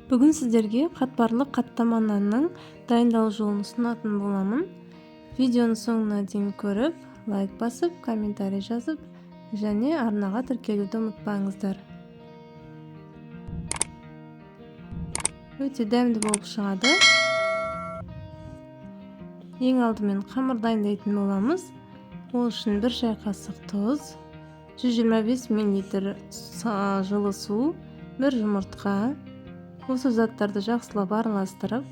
Бүгін сіздерге қатпарлы қаттама нанның дайындалу жолын ұсынатын боламын. Видеоны соңына дейін көріп, лайк басып, комментарий жазып, және арнаға тіркелуді ұмытпаңыздар. Өте дәмді болып шығады. Ең алдымен қамыр дайындайтын боламыз. Ол үшін 1 шай қасық тұз, 125 мл жылы су, 1 жұмыртқа. Осы заттарды жақсылап араластырып,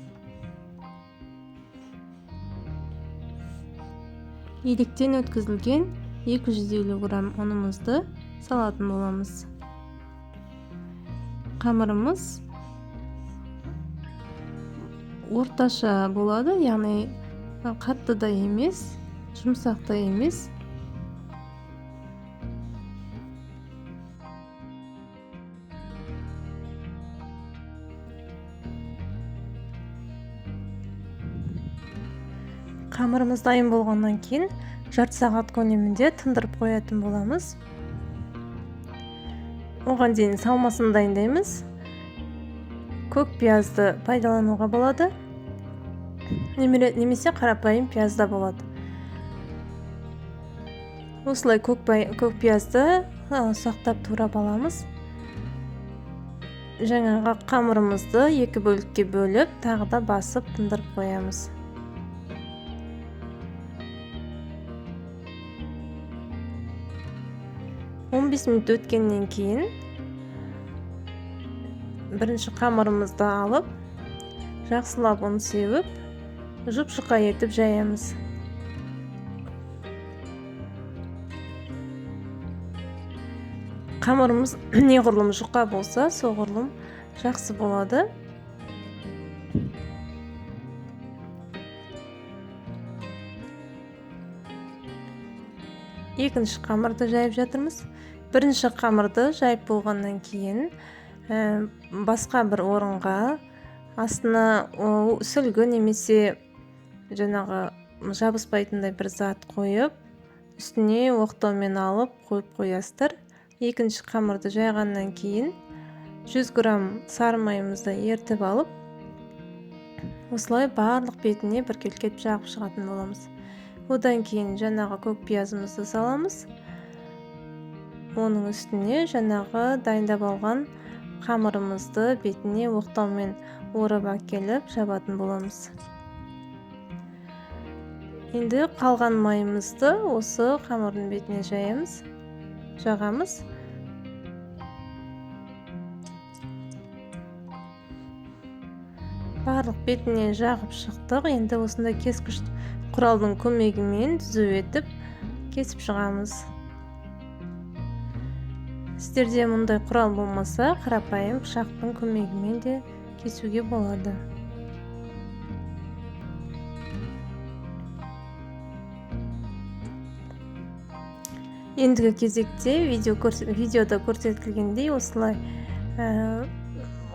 електен өткізілген 250 грамм ұнымызды салатын боламыз. Қамырымыз орташа болады, яғни қатты да емес, жұмсақ та емес. Қамырымыз дайын болғаннан кейін жарты сағат көлемінде тындырып қоятын боламыз. Оған дейін салмасын дайындаймыз. Көк пиязды пайдалануға болады, немесе қарапайым пиязда болады. Осылай көк пиязды сақтап турап аламыз. Жаңағы қамырымызды 2 бөлікке бөліп, тағы да басып тындырып қоямыз. 15 минут өткеннен кейін бірінші қамырымызды алып, жақсылап ұн сеуіп, жұп-жұқа етіп жаямыз. Қамырымыз неғұрлым жұқа болса, соғұрлым жақсы болады. Екінші қамырды жайып жатырмыз. Бірінші қамырды жайып болғаннан кейін басқа бір орынға астына сүлгі немесе жаңағы жабыспайтындай бір зат қойып, үстіне оқтаумен алып қойып қоясыздар. Екінші қамырды жайғаннан кейін 100 грамм сары майымызды ертіп алып, осылай барлық бетіне біркелкет жағып шығатын боламыз. Одан кейін жаңағы көк пиязымызды саламыз. Оның үстіне жаңағы дайындап алған қамырымызды бетіне оқтаумен орап әкеліп жабатын боламыз. Енді қалған майымызды осы қамырдың бетіне жағамыз. Барлық бетіне жағып шықтық. Енді осындай кескіш құралдың көмегімен түзу етіп кесіп шығамыз. Сіздерде мұндай құрал болмаса, қарапайым пышақтың көмегімен де кесуге болады. Ендігі кезекте видеода көрсетілгендей осылай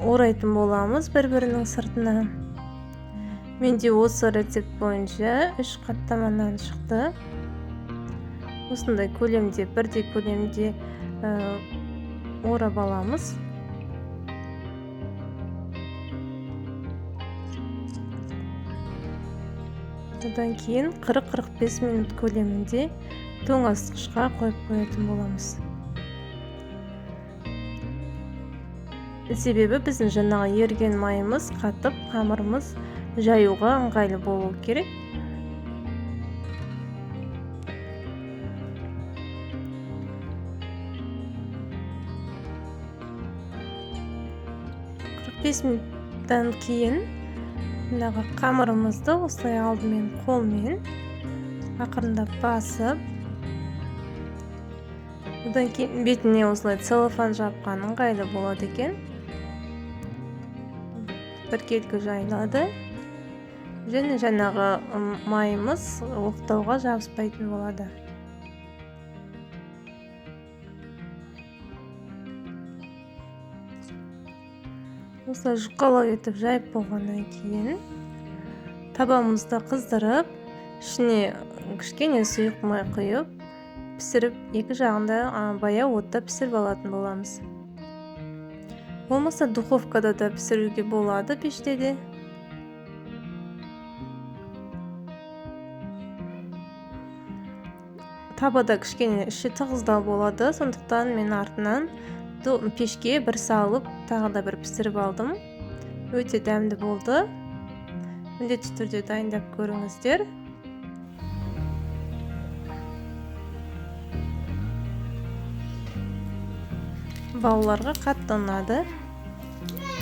орайтын боламыз бір-бірінің сыртына. Менде осы рецепт бойынша 3 қаттамадан шықты. Осындай көлемде, бірдей көлемде орап аламыз. Одан кейін 40-45 минут көлемінде тоңазытқышқа қойып қоятын боламыз. Себебі біздің жаңағы ерген майымыз қатып, қамырымыз жаюға ыңғайлы болу керек. Минуттан кейін қамырымызды осылай алдымен қолмен ақырындап басып, одан кейін бетіне осылай целлофан жапқан ыңғайлы болады екен. Біркелкі жайылады және жаңағы майымыз оқтауға жабыспайтын болады. Осылай жұқалау етіп жайып болғаннан кейін табамызды қыздырып, ішіне кішкене сұйық май құйып, пісіріп, екі жағында баяу отта пісіріп алатын боламыз. Болмаса духовкада да пişirүүгө болот пештеде. Табада кичкене иши тыгыздау болот, сондуктан мен артынан пешке bir салып, тагы да bir пişirip алдым. Өтө дәмдүү болду. Міндетті түрдө дайындап көрүңүздөр. Балаларга катты унады.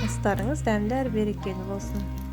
Астарыңыз дәмдүү, берекелүү болсун.